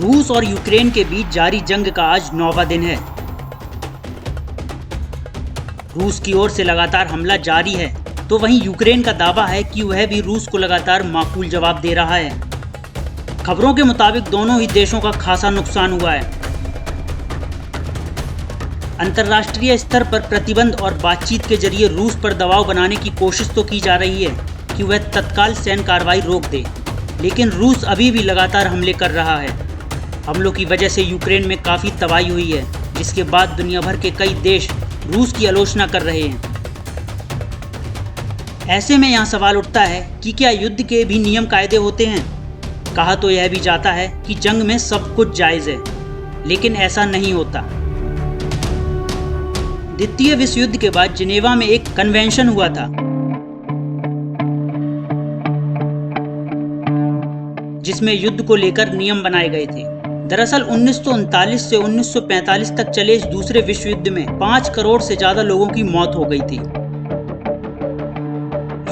रूस और यूक्रेन के बीच जारी जंग का आज 9वां दिन है। रूस की ओर से लगातार हमला जारी है, तो वहीं यूक्रेन का दावा है कि वह भी रूस को लगातार माकूल जवाब दे रहा है। खबरों के मुताबिक दोनों ही देशों का खासा नुकसान हुआ है। अंतर्राष्ट्रीय स्तर पर प्रतिबंध और बातचीत के जरिए रूस पर दबाव बनाने की कोशिश तो की जा रही है कि वह तत्काल सैन्य कार्रवाई रोक दे, लेकिन रूस अभी भी लगातार हमले कर रहा है। हमलों की वजह से यूक्रेन में काफ़ी तबाही हुई है, जिसके बाद दुनिया भर के कई देश रूस की आलोचना कर रहे हैं। ऐसे में यहाँ सवाल उठता है कि क्या युद्ध के भी नियम कायदे होते हैं? कहा तो यह भी जाता है कि जंग में सब कुछ जायज़ है, लेकिन ऐसा नहीं होता। द्वितीय विश्व युद्ध के बाद जिनेवा में एक कन्वेंशन हुआ था, जिसमें युद्ध को लेकर नियम बनाए गए थे। दरअसल 1939 से 1945 तक चले इस दूसरे विश्व युद्ध में 5 करोड़ से ज्यादा लोगों की मौत हो गई थी।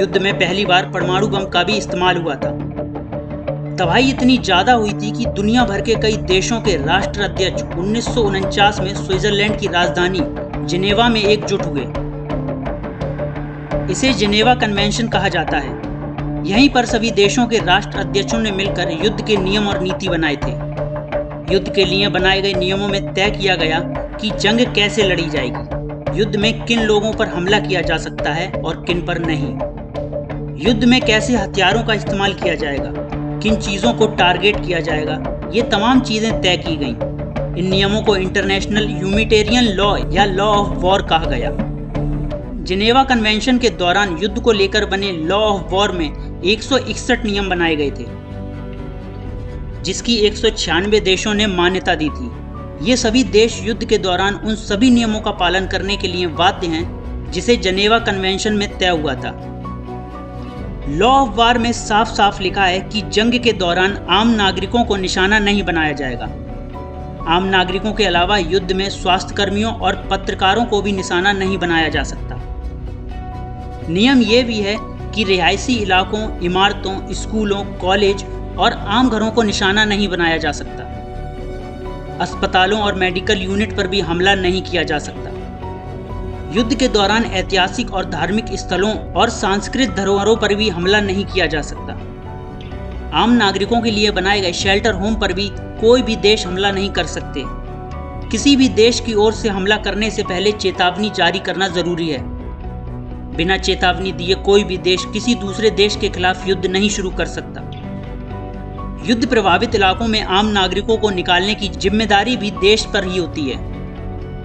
युद्ध में पहली बार परमाणु बम का भी इस्तेमाल हुआ था। तबाही इतनी ज्यादा हुई थी कि दुनिया भर के कई देशों के राष्ट्र अध्यक्ष 1949 में स्विट्जरलैंड की राजधानी जिनेवा में एकजुट हुए। इसे जिनेवा कन्वेंशन कहा जाता है। यहीं पर सभी देशों के राष्ट्र अध्यक्षों ने मिलकर युद्ध के नियम और नीति बनाए थे। युद्ध के लिए बनाए गए नियमों में तय किया गया कि जंग कैसे लड़ी जाएगी, युद्ध में किन लोगों पर हमला किया जा सकता है और किन पर नहीं, युद्ध में कैसे हथियारों का इस्तेमाल किया जाएगा, किन चीज़ों को टारगेट किया जाएगा, ये तमाम चीज़ें तय की गईं। इन नियमों को इंटरनेशनल ह्यूमैनिटेरियन लॉ या लॉ ऑफ वॉर कहा गया। जिनेवा कन्वेंशन के दौरान युद्ध को लेकर बने लॉ ऑफ वॉर में 161 नियम बनाए गए थे, जिसकी 196 देशों ने मान्यता दी थी। ये सभी देश युद्ध के दौरान उन सभी नियमों का पालन करने के लिए बाध्य हैं, जिसे जिनेवा कन्वेंशन में तय हुआ था। लॉ ऑफ वॉर में साफ साफ लिखा है कि जंग के दौरान आम नागरिकों को निशाना नहीं बनाया जाएगा। आम नागरिकों के अलावा युद्ध में स्वास्थ्य कर्मियों और पत्रकारों को भी निशाना नहीं बनाया जा सकता। नियम ये भी है कि रिहायशी इलाकों, इमारतों, स्कूलों, कॉलेज और आम घरों को निशाना नहीं बनाया जा सकता। अस्पतालों और मेडिकल यूनिट पर भी हमला नहीं किया जा सकता। युद्ध के दौरान ऐतिहासिक और धार्मिक स्थलों और सांस्कृतिक धरोहरों पर भी हमला नहीं किया जा सकता। आम नागरिकों के लिए बनाए गए शेल्टर होम पर भी कोई भी देश हमला नहीं कर सकते। किसी भी देश की ओर से हमला करने से पहले चेतावनी जारी करना जरूरी है। बिना चेतावनी दिए कोई भी देश किसी दूसरे देश के खिलाफ युद्ध नहीं शुरू कर सकता। युद्ध प्रभावित इलाकों में आम नागरिकों को निकालने की जिम्मेदारी भी देश पर ही होती है।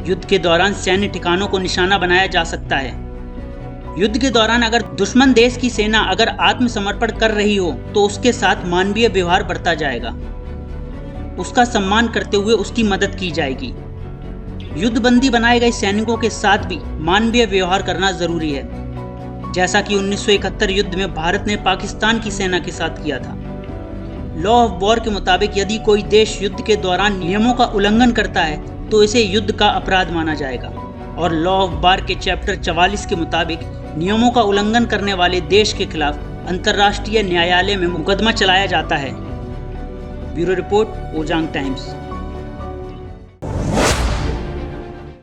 युद्ध के दौरान सैन्य ठिकानों को निशाना बनाया जा सकता है। युद्ध के दौरान अगर दुश्मन देश की सेना अगर आत्मसमर्पण कर रही हो तो उसके साथ मानवीय व्यवहार बरता जाएगा। उसका सम्मान करते हुए उसकी मदद की जाएगी। युद्धबंदी बनाए गए सैनिकों के साथ भी मानवीय व्यवहार करना जरूरी है, जैसा कि 1971 युद्ध में भारत ने पाकिस्तान की सेना के साथ किया था। लॉ ऑफ वॉर के मुताबिक यदि कोई देश युद्ध के दौरान नियमों का उल्लंघन करता है तो इसे युद्ध का अपराध माना जाएगा, और लॉ ऑफ वॉर के चैप्टर 44 के मुताबिक नियमों का उल्लंघन करने वाले देश के खिलाफ अंतर्राष्ट्रीय न्यायालय में मुकदमा चलाया जाता है। ब्यूरो रिपोर्ट, ओजांग टाइम्स।